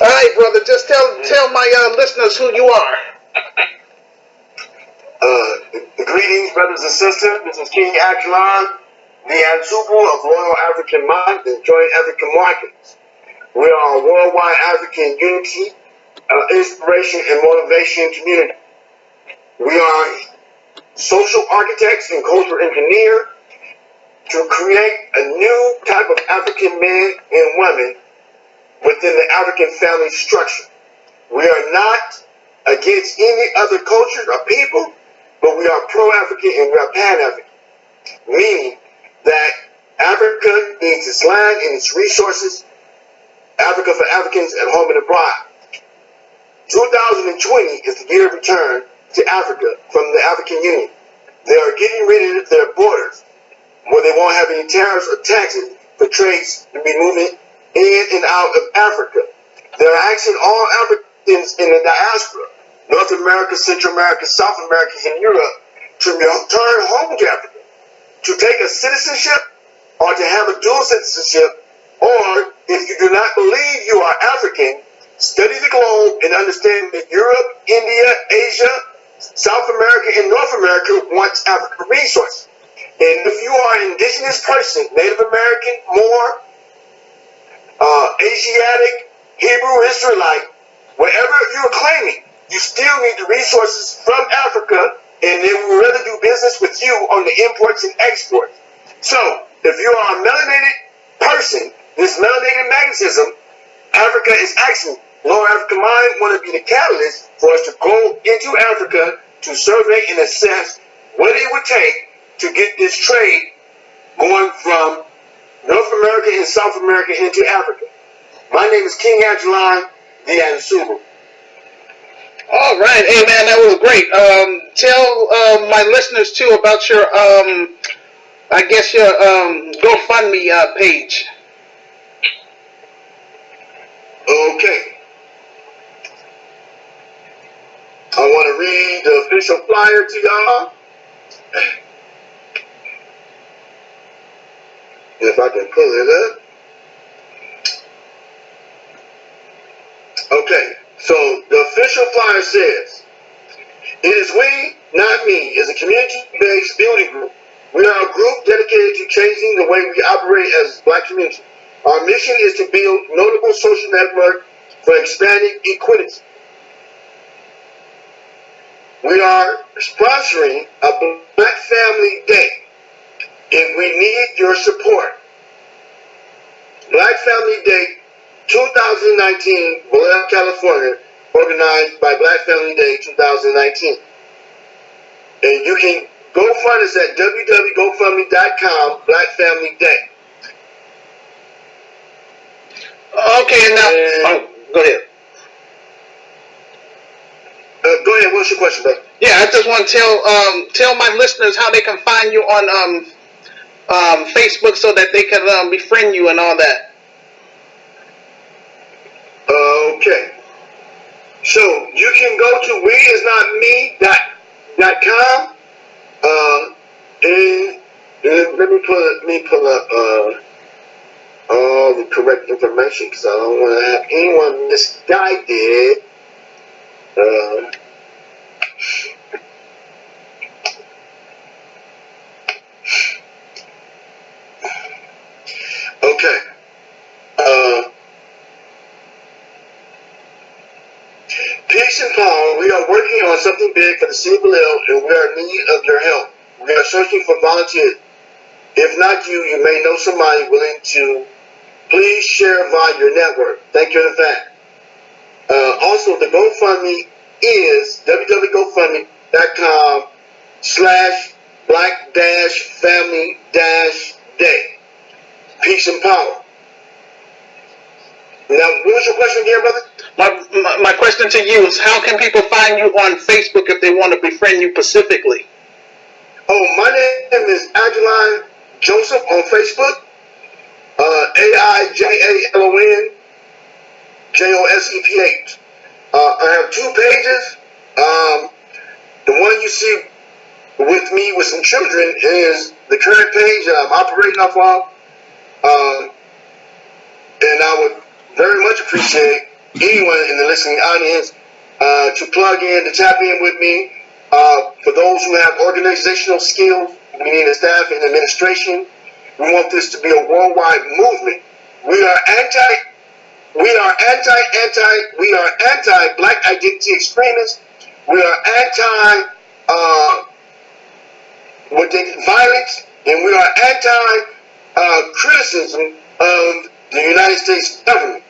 All right, brother. Just tell my listeners who you are. Greetings, brothers and sisters. This is King Ajalon, the Ansubu of Royal African Mind and Joint African Markets. We are a worldwide African unity, inspiration, and motivation community. We are social architects and cultural engineers to create a new type of African men and women within the African family structure. We are not against any other cultures or people, but we are pro-African and we are pan-African, meaning that Africa needs its land and its resources, Africa for Africans at home and abroad. 2020 is the year of return to Africa from the African Union. They are getting rid of their borders, where they won't have any tariffs or taxes for trades to be moving in and out of Africa. They're asking all Africans in the diaspora, North America, Central America, South America, and Europe, to return home to Africa, to take a citizenship or to have a dual citizenship, or if you do not believe you are African, study the globe and understand that Europe, India, Asia, South America, and North America wants African resources. And if you are an indigenous person, Native American, Moor, Asiatic, Hebrew, Israelite, whatever you're claiming, you still need the resources from Africa, and they will rather do business with you on the imports and exports. So, if you are a melanated person, this melanated magnetism, Africa is asking, Lower African Mind want to be the catalyst for us to go into Africa to survey and assess what it would take to get this trade going from North America and South America into Africa. My name is King Ajalon, the Ansubu. All right, hey man, that was great. Tell my listeners too about your, I guess your GoFundMe page. Okay. I want to read the official flyer to y'all. If I can pull it up. Okay, so the official flyer says, "It is we, not me, is a community-based building group. We are a group dedicated to changing the way we operate as a Black community. Our mission is to build notable social network for expanding equity. We are sponsoring a Black Family Day, and we need your support. Black Family Day 2019, Vallejo, California, organized by Black Family Day 2019. And you can go find us at www.gofundme.com, Black Family Day." Okay, now, go ahead. Go ahead. What's your question, brother? Yeah, I just want to tell my listeners how they can find you on Facebook so that they can befriend you and all that. Okay. So you can go to weisnotme.com. And let me pull up all the correct information because I don't want to have anyone misguided. Okay. Peace and power. We are working on something big for the city of Vallejo, and we are in need of your help. We are searching for volunteers. If not you, you may know somebody willing to. Please share via your network. Thank you in advance. Also, the GoFundMe is www.gofundme.com/Black-Family-Day. Peace and power. Now, what was your question again, brother? My question to you is, how can people find you on Facebook if they want to befriend you specifically? Oh, my name is Ajalon Joseph on Facebook. AIJALON JOSEPH. I have 2 pages. The one you see with me with some children is the current page that I'm operating off of. And I would very much appreciate anyone in the listening audience to plug in, to tap in with me. For those who have organizational skills, we need a staff and administration. We want this to be a worldwide movement. We are anti-black identity extremists. We are violence, and we are anti-criticism of the United States government.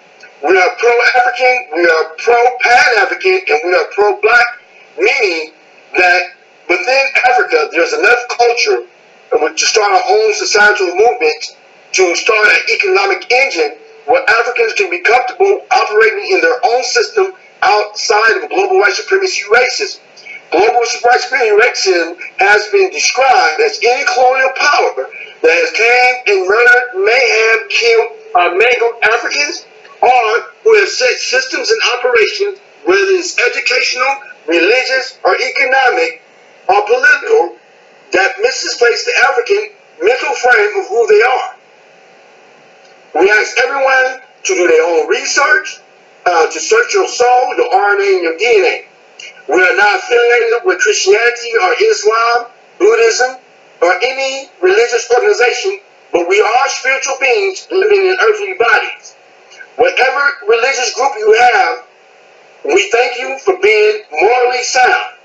We are pro-African, we are pro-Pan-African, and we are pro-black, meaning that within Africa, there's enough culture to start our own societal movement, to start an economic engine where Africans can be comfortable operating in their own system outside of global white supremacy racism. Global white supremacy racism has been described as any colonial power that has came and murdered, mayhem, killed, or mangled Africans, or who have set systems in operation, whether it's educational, religious, or economic, or political, that misplace the African mental frame of who they are. We ask everyone to do their own research, to search your soul, your RNA, and your DNA. We are not affiliated with Christianity or Islam, Buddhism, or any religious organization, but we are spiritual beings living in earthly bodies. Whatever religious group you have, we thank you for being morally sound.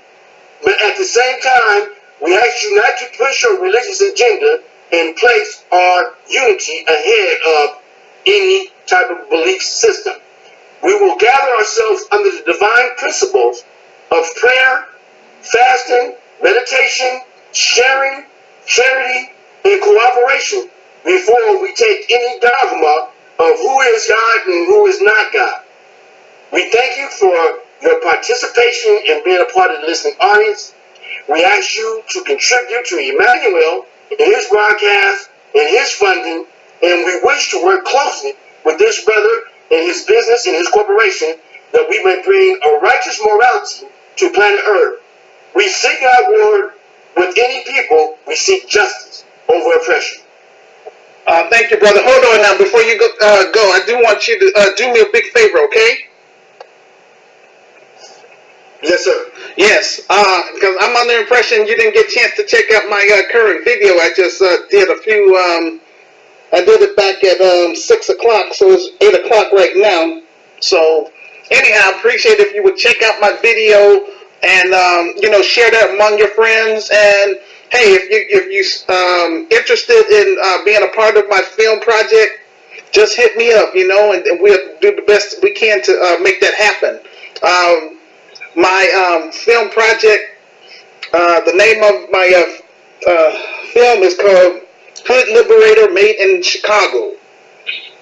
But at the same time, we ask you not to push your religious agenda and place our unity ahead of any type of belief system. We will gather ourselves under the divine principles of prayer, fasting, meditation, sharing, charity, and cooperation before we take any dogma of who is God and who is not God. We thank you for your participation and being a part of the listening audience. We ask you to contribute to Emmanuel in his broadcast and his funding, and we wish to work closely with this brother and his business and his corporation that we may bring a righteous morality to planet Earth. We seek our word with any people. We seek justice over oppression. Thank you, brother. Hold on now. Before you go, I do want you to do me a big favor, okay? Yes, sir. Yes, because I'm under the impression you didn't get a chance to check out my current video. I just did a few, I did it back at 6 o'clock, so it's 8 o'clock right now. So, anyhow, I appreciate if you would check out my video and, share that among your friends. And, hey, if you're interested in being a part of my film project, just hit me up, and we'll do the best we can to make that happen. My film project, the name of my film is called Hood Liberator, made in Chicago.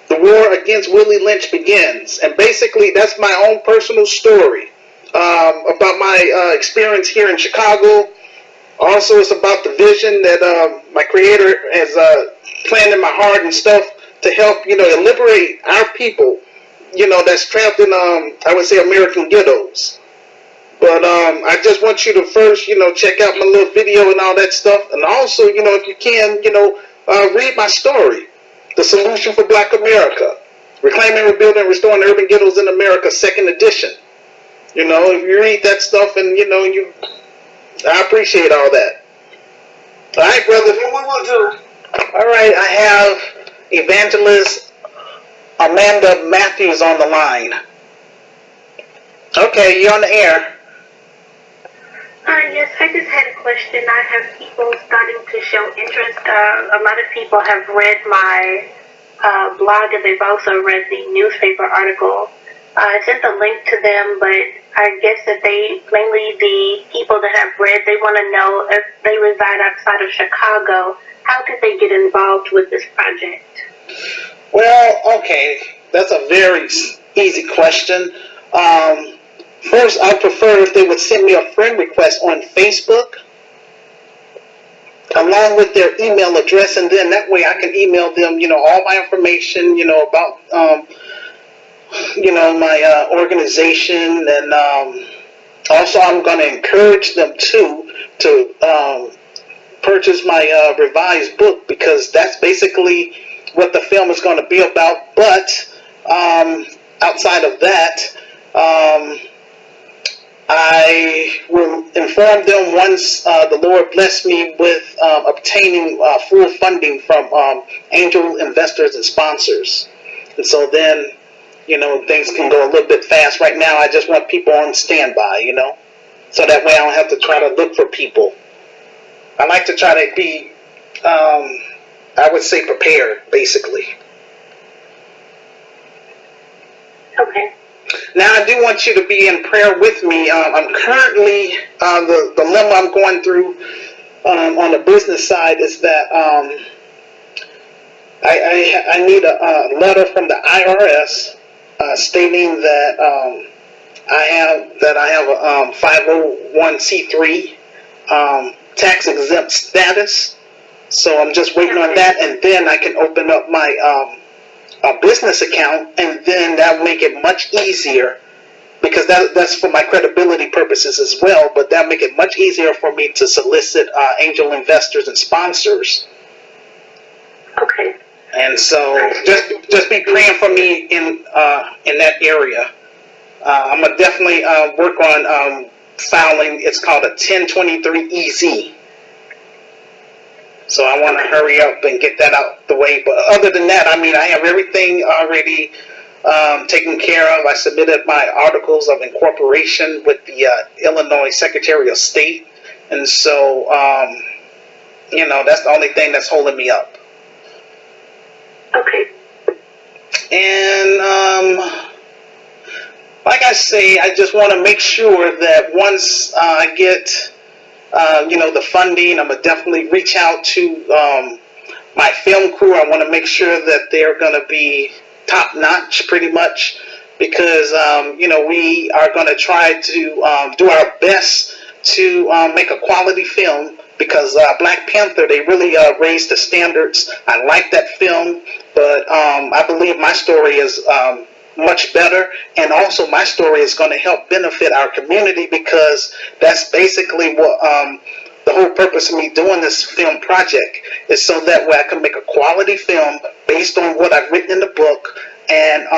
The war against Willie Lynch begins. And basically, that's my own personal story about my experience here in Chicago. Also, it's about the vision that my creator has planned in my heart and stuff to help, liberate our people, that's trapped in, I would say, American ghettos. But I just want you to first, check out my little video and all that stuff. And also, if you can, read my story, The Solution for Black America, Reclaiming, Rebuilding, and Restoring Urban Ghettos in America, 2nd edition. If you read that stuff and, I appreciate all that. All right, brother. What we will do? All right, I have Evangelist Amanda Matthews on the line. Okay, you're on the air. Yes, I just had a question. I have people starting to show interest. A lot of people have read my blog, and they've also read the newspaper article. I sent a link to them, but I guess that mainly the people that have read, they want to know if they reside outside of Chicago, how could they get involved with this project? Well, okay, that's a very easy question. First, I prefer if they would send me a friend request on Facebook, along with their email address, and then that way I can email them, all my information, about, my organization, and also I'm going to encourage them to purchase my revised book, because that's basically what the film is going to be about. But outside of that, I will inform them once the Lord bless me with obtaining full funding from angel investors and sponsors. And so then, things can go a little bit fast. Right now, I just want people on standby, so that way I don't have to try to look for people. I like to try to be, I would say, prepared, basically. Okay. Now, I do want you to be in prayer with me. I'm currently, the dilemma I'm going through on the business side is that I need a letter from the IRS stating that I have a 501c3 tax exempt status. So I'm just waiting on that, and then I can open up my a business account, and then that will make it much easier, because that's for my credibility purposes as well, but that will make it much easier for me to solicit angel investors and sponsors. Okay. And so just be praying for me in that area. I'm going to definitely work on filing. It's called a 1023-EZ. So I want to hurry up and get that out the way. But other than that, I have everything already taken care of. I submitted my articles of incorporation with the Illinois Secretary of State. And so, that's the only thing that's holding me up. Okay. And like I say, I just want to make sure that once I get the funding, I'm going to definitely reach out to my film crew. I want to make sure that they're going to be top notch pretty much, because, we are going to try to do our best to make a quality film, because Black Panther, they really raised the standards. I like that film, but I believe my story is much better, and also my story is going to help benefit our community, because that's basically what the whole purpose of me doing this film project is, so that way I can make a quality film based on what I've written in the book, and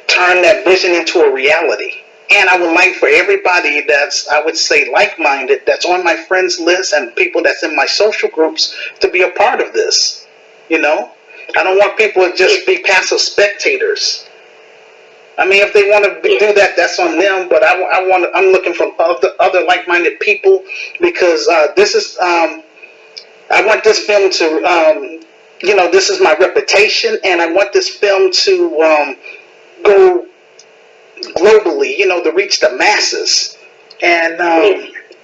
turn that vision into a reality. And I would like for everybody that's, I would say, like-minded, that's on my friends list, and people that's in my social groups, to be a part of this. I don't want people to just be passive spectators. If they want to do that, that's on them. But I'm looking for other like-minded people, because this is, I want this film to, this is my reputation, and I want this film to go globally, to reach the masses, and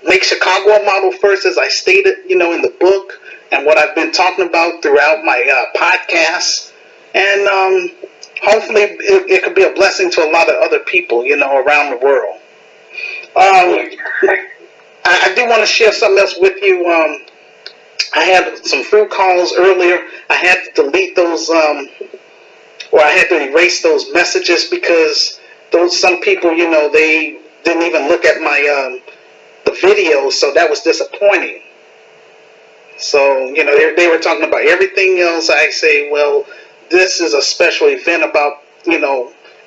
make Chicago a model first, as I stated, in the book, and what I've been talking about throughout my podcasts, and hopefully it could be a blessing to a lot of other people, around the world. I do want to share something else with you. I had some fruit calls earlier. I had to delete those, or I had to erase those messages, because some people, they didn't even look at my the video, so that was disappointing. So, they were talking about everything else. I say, well, this is a special event about,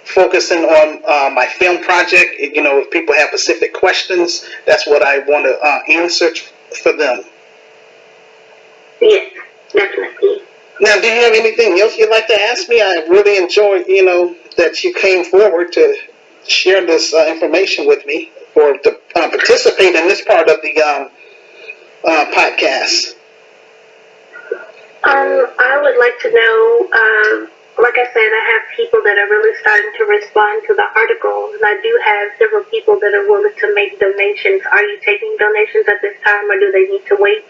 focusing on my film project. If people have specific questions, that's what I want to answer for them. Yes, definitely. Now, do you have anything else you'd like to ask me? I really enjoyed, that you came forward to share this information with me, or to participate in this part of the podcast. I would like to know, like I said, I have people that are really starting to respond to the article, and I do have several people that are willing to make donations. Are you taking donations at this time, or do they need to wait?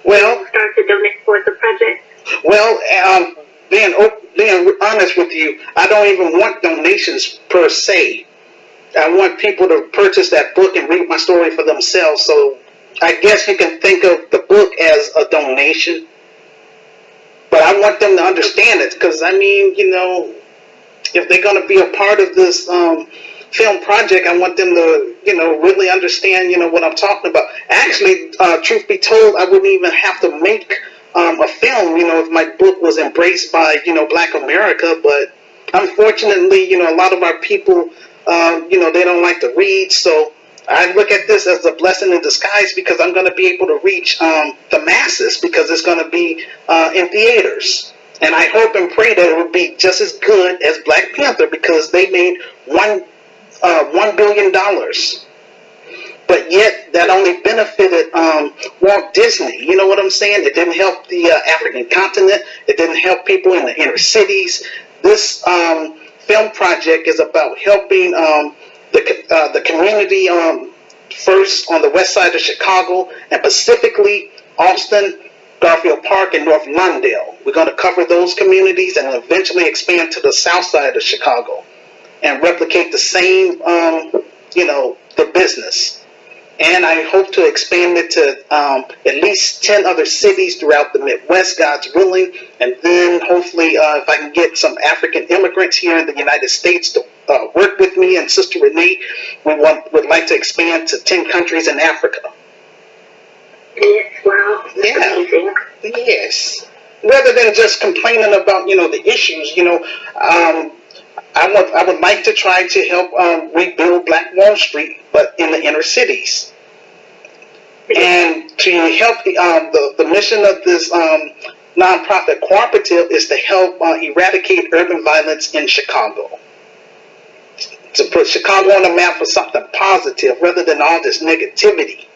Well, start to donate towards the project? Well, being honest with you, I don't even want donations per se. I want people to purchase that book and read my story for themselves. So I guess you can think of the book as a donation. But I want them to understand it, because, if they're going to be a part of this film project, I want them to, really understand, what I'm talking about. Actually, truth be told, I wouldn't even have to make a film, if my book was embraced by, Black America. But unfortunately, a lot of our people, they don't like to read. So I look at this as a blessing in disguise because I'm going to be able to reach the masses because it's going to be in theaters. And I hope and pray that it will be just as good as Black Panther because they made $1 billion. But yet that only benefited Walt Disney. You know what I'm saying? It didn't help the African continent. It didn't help people in the inner cities. This film project is about helping the community first on the west side of Chicago and specifically Austin, Garfield Park, and North Lawndale. We're going to cover those communities and eventually expand to the south side of Chicago and replicate the same, the business. And I hope to expand it to at least 10 other cities throughout the Midwest, God's willing. And then hopefully if I can get some African immigrants here in the United States to work with me and Sister Renee, we would like to expand to 10 countries in Africa. Yes, wow. Yeah. Amazing. Yes. Rather than just complaining about, the issues, I would like to try to help rebuild Black Wall Street, but in the inner cities. And to help the mission of this nonprofit cooperative is to help eradicate urban violence in Chicago. To put Chicago on the map for something positive rather than all this negativity.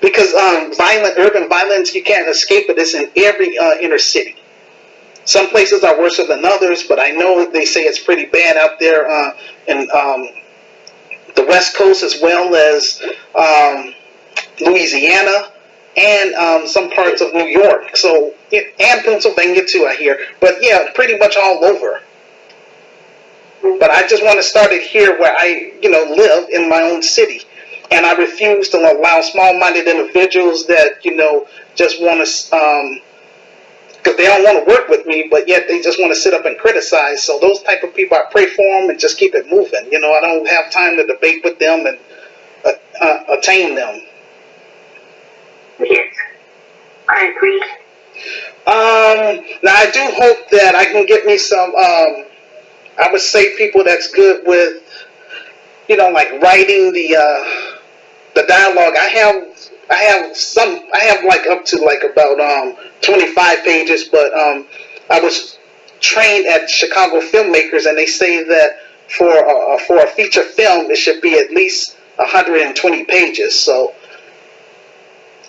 Because urban violence, you can't escape it. It's in every inner city. Some places are worse than others, but I know they say it's pretty bad out there in the West Coast as well as Louisiana and some parts of New York. So and Pennsylvania too, I hear. But yeah, pretty much all over. But I just want to start it here where I, live in my own city. And I refuse to allow small-minded individuals that, just want to, because they don't want to work with me, but yet they just want to sit up and criticize. So those type of people, I pray for them and just keep it moving. I don't have time to debate with them and attain them. Yes, I agree. Now I do hope that I can get me some, I would say people that's good with, like writing the dialogue. I have like up to like about 25 pages, but I was trained at Chicago filmmakers, and they say that for a feature film, it should be at least 120 pages. So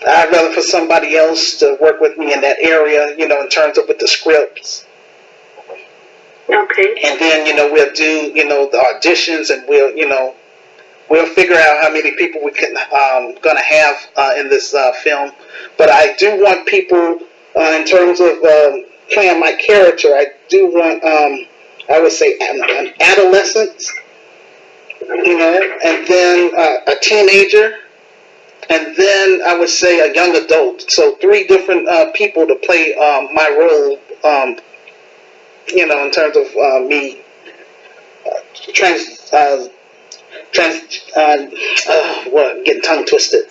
I'd rather for somebody else to work with me in that area, in terms of with the scripts. Okay. And then, we'll do, the auditions, and we'll figure out how many people we can gonna have in this film. But I do want people in terms of playing my character. I do want I would say an adolescent, and then a teenager, and then I would say a young adult. So 3 different people to play my role. In terms of me getting tongue twisted.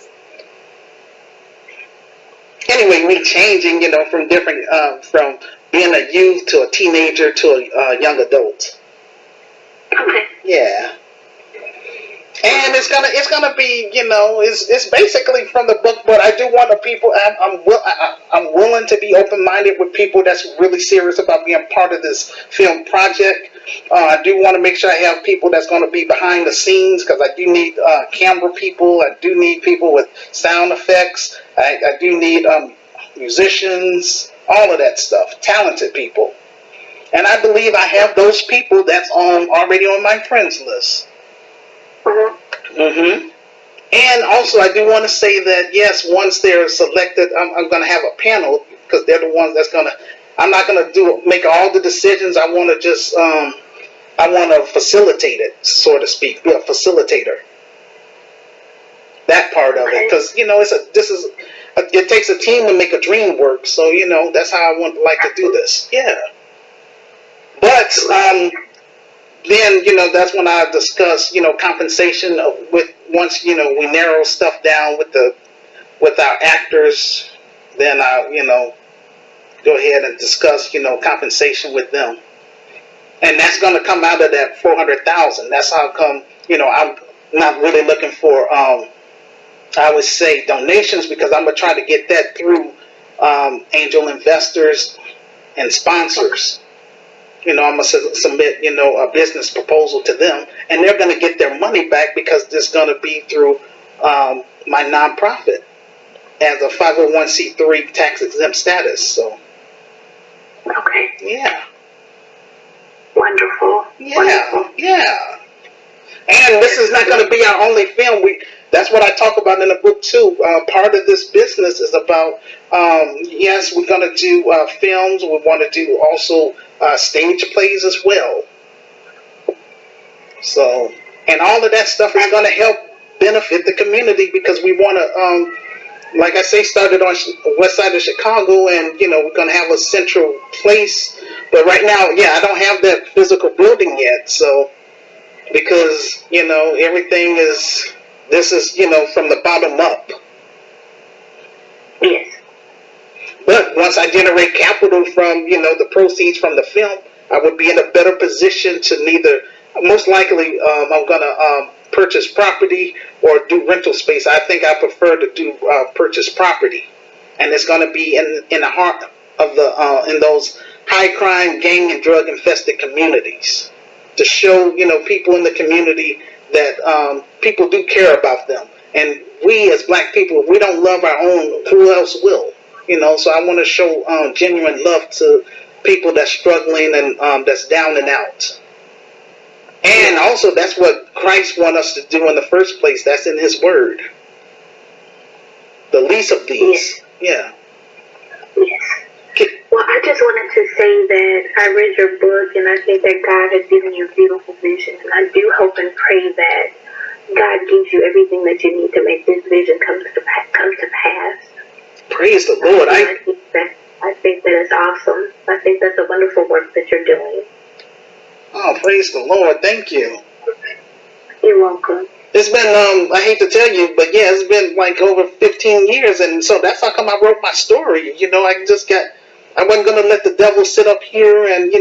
Anyway, me changing, from different, from being a youth to a teenager to a young adult. Okay. Yeah. And it's gonna be, it's basically from the book, but I do want the people. I'm willing to be open-minded with people that's really serious about being part of this film project. I do want to make sure I have people that's going to be behind the scenes because I do need camera people. I do need people with sound effects. I do need musicians, all of that stuff, talented people. And I believe I have those people that's already on my friends list. Mm-hmm. And also, I do want to say that, yes, once they're selected, I'm going to have a panel because they're the ones that's going to, I'm not going to make all the decisions. I want to just, I want to facilitate it, so to speak, be a facilitator. That part of it, because, it takes a team to make a dream work. So, that's how I like to do this. Yeah. But, then, that's when I discuss, compensation with once, we narrow stuff down with our actors, then I, go ahead and discuss, compensation with them. and that's going to come out of that 400,000. That's how come, I'm not really looking for, I would say, donations, because I'm going to try to get that through angel investors and sponsors. I'm going to submit, a business proposal to them, and they're going to get their money back because it's going to be through my nonprofit as a 501c3 tax exempt status. So, okay. Yeah. Wonderful. Yeah. Wonderful. Yeah. And this is not going to be our only film. That's what I talk about in the book too. Part of this business is about, yes, we're going to do films. We want to do also stage plays as well. So, and all of that stuff is going to help benefit the community, because we want to, like I say, started on west side of Chicago, and we're going to have a central place. But right now, I don't have that physical building yet. So, because everything is. This is, from the bottom up. Yes. But once I generate capital from, the proceeds from the film, I would be in a better position to most likely, I'm going to purchase property or do rental space. I think I prefer to do purchase property. And it's going to be in the heart of in those high crime, gang, and drug infested communities, to show, people in the community that people do care about them. And we as black people, if we don't love our own, who else will? So I want to show genuine love to people that's struggling and that's down and out. And also, that's what Christ wants us to do in the first place. That's in his word. The least of these. Yes. Well, I just wanted to say that I read your book, and I think that God has given you a beautiful vision. And I do hope and pray that God gives you everything that you need to make this vision come to pass. Praise the Lord. I think that is awesome. I think that's a wonderful work that you're doing. Oh, praise the Lord. Thank you. You're welcome. It's been, I hate to tell you, but it's been like over 15 years, and so that's how come I wrote my story. I wasn't going to let the devil sit up here and,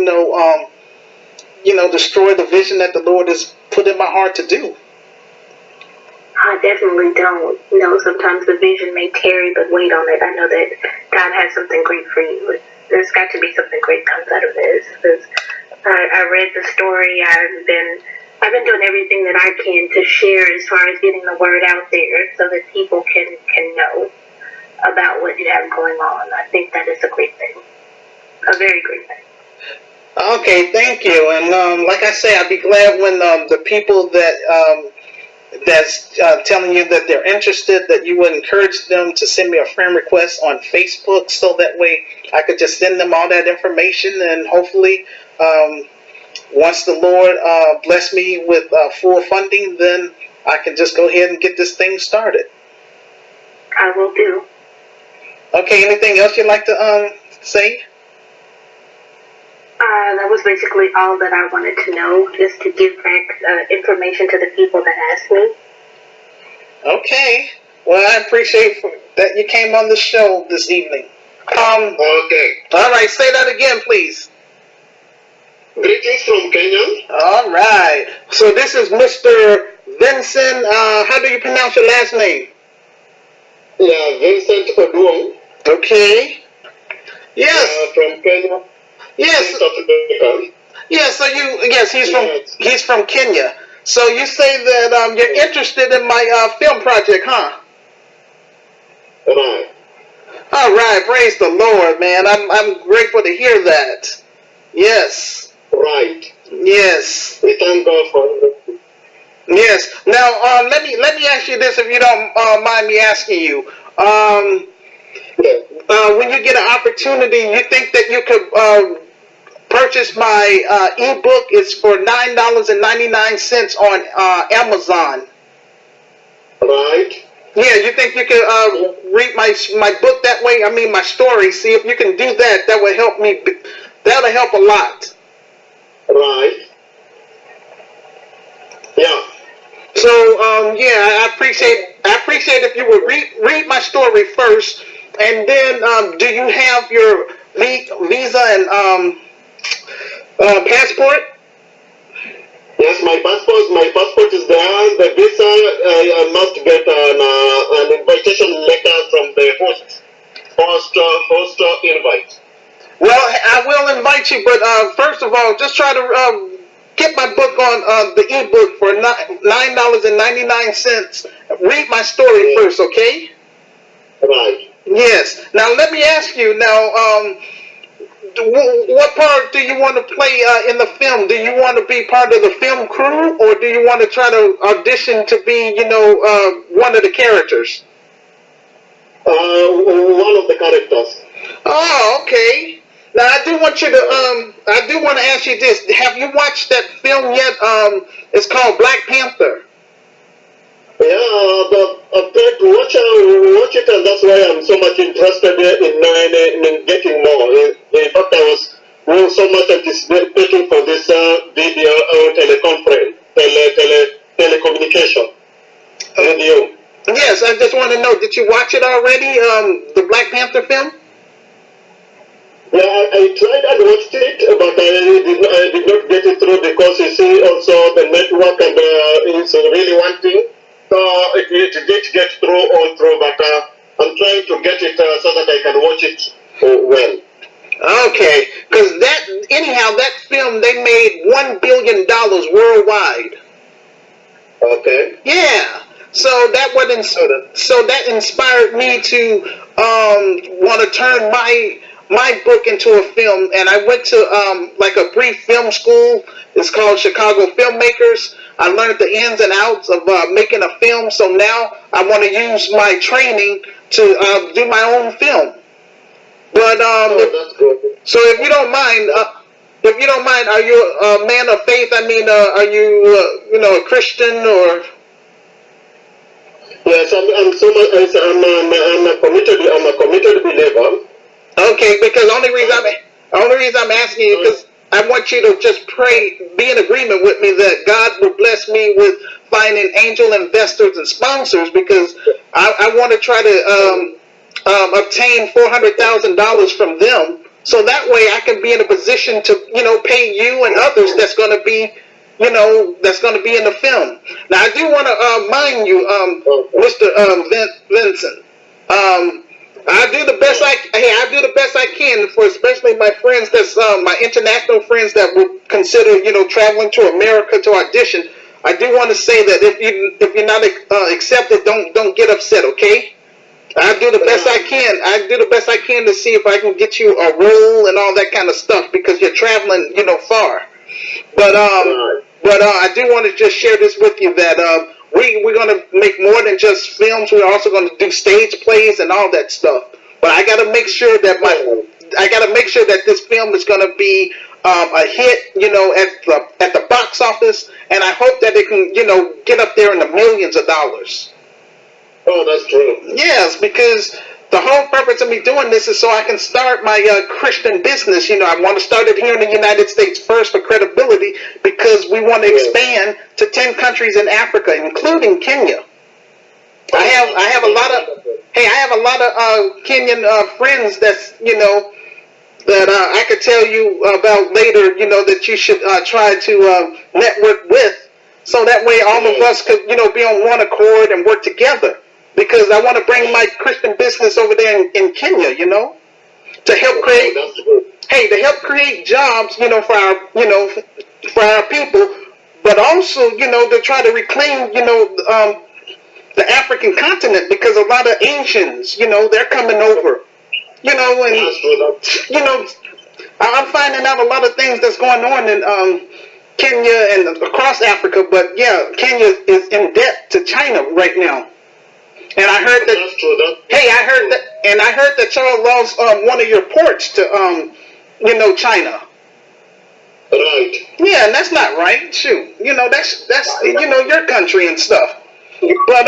destroy the vision that the Lord has put in my heart to do. I definitely don't. Sometimes the vision may tarry, but wait on it. I know that God has something great for you. There's got to be something great comes out of this. Because I read the story. I've been doing everything that I can to share as far as getting the word out there so that people can know about what you have going on. I think that is a great thing. A very great thing. Okay, thank you. And like I say, I'd be glad when the people that's telling you that they're interested, that you would encourage them to send me a friend request on Facebook, so that way I could just send them all that information, and hopefully once the Lord bless me with full funding, then I can just go ahead and get this thing started. I will do. Okay, anything else you'd like to say? That was basically all that I wanted to know, just to give back information to the people that asked me. Okay. Well, I appreciate that you came on the show this evening. Okay. All right, say that again, please. Greetings from Kenya. All right. So this is Mr. Vincent. How do you pronounce your last name? Yeah, Vincent Oduong. Okay. Yes. From Kenya. Yes. Yes. So he's from Kenya. So you say that you're interested in my film project, huh? Right. All right. Praise the Lord, man. I'm grateful to hear that. Yes. Right. Yes. We thank God for it. Yes. Now, let me ask you this, if you don't mind me asking you. When you get an opportunity, you think that you could purchase my ebook? It's for $9.99 on Amazon. Right. Yeah, you think you could read my book that way? I mean, my story. See if you can do that. That would help me. That'll help a lot. Right. Yeah. So I appreciate if you would read my story first, and then do you have your visa and Passport? Yes, my passport is there. The visa, I must get an invitation letter from the host invite. Well, I will invite you, but first of all, just try to get my book on the ebook for $9.99. Read my story first, okay? Right. Yes. Now let me ask you. Now, what part do you want to play in the film? Do you want to be part of the film crew, or do you want to try to audition to be, one of the characters? One of the characters. Oh, okay. Now I do want you to I do want to ask you this. Have you watched that film yet? It's called Black Panther. Yeah, but I've tried to watch it, and that's why I'm so much interested in getting more. In fact, I was so much anticipating for this video teleconference, telecommunication video. Yes, I just want to know, did you watch it already? The Black Panther film? Yeah, I tried and watched it, but I did not get it through because you see also the network and it's really one thing. So it did get through, but I'm trying to get it so that I can watch it well. Okay, because that film, they made $1 billion worldwide. Okay. Yeah. So that inspired me to want to turn my book into a film, and I went to like a brief film school. It's called Chicago Filmmakers. I learned the ins and outs of making a film. So now I want to use my training to do my own film. But that's good. so if you don't mind, are you a man of faith? I mean, are you a Christian or? Yes, I'm a committed believer. Okay, because the only reason I'm asking you because I want you to just pray, be in agreement with me that God will bless me with finding angel investors and sponsors, because I want to try to obtain $400,000 from them, so that way I can be in a position to pay you and others that's going to be in the film. Now I do want to mind you, Mr. Vincent. I do the best I can for especially my friends my international friends that would consider traveling to America to audition. I do want to say that if you're not accepted, don't get upset, okay? I do the best I can. I do the best I can to see if I can get you a role and all that kind of stuff, because you're traveling far. But I do want to just share this with you that we're going to make more than just films. We're also going to do stage plays and all that stuff. But I got to make sure that this film is going to be a hit, at the box office, and I hope that it can, get up there in the millions of dollars. Oh, that's true. Yes, because the whole purpose of me doing this is so I can start my Christian business. I want to start it here in the United States first for credibility, because we want to expand to 10 countries in Africa, including Kenya. I have a lot of Kenyan friends that I could tell you about later. That you should try to network with, so that way all of us could be on one accord and work together. Because I want to bring my Christian business over there in Kenya, to help create jobs, for our people, but also, to try to reclaim, the African continent, because a lot of Asians, they're coming over, and, I'm finding out a lot of things that's going on in Kenya and across Africa, but yeah, Kenya is in debt to China right now. And I heard that. That's true. I heard that y'all lost one of your ports to China. Right. Yeah, and that's not right. Shoot, that's your country and stuff. But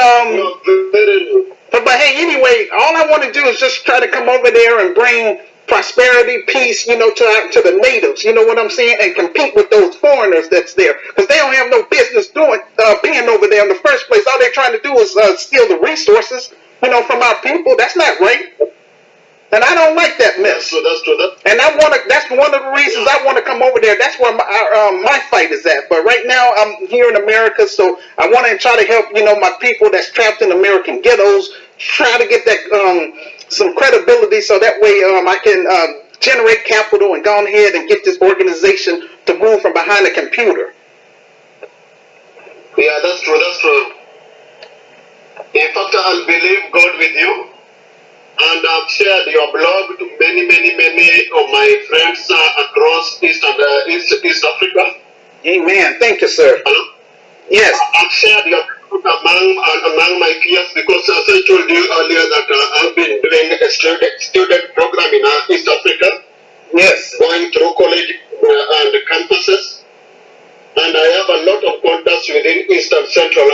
but hey, anyway, all I want to do is just try to come over there and bring prosperity, peace, to the natives. You know what I'm saying? And compete with those foreigners that's there, because they don't have no business being over there in the first place. All they're trying to do is steal the resources, from our people. That's not right. And I don't like that mess. That's true. And that's one of the reasons I want to come over there. That's where my fight is at. But right now I'm here in America, so I want to try to help, my people that's trapped in American ghettos, try to get that some credibility so that way I can generate capital and go ahead and get this organization to move from behind the computer. Yeah, that's true. In fact, I'll believe God with you. And I've shared your blog to many of my friends across East Africa. Amen. Thank you, sir. Hello? Yes. I've shared your blog among my peers because, as I told you earlier, that I've been doing a student program in East Africa. Yes. Going through college and campuses. And I have a lot of contacts within East and Central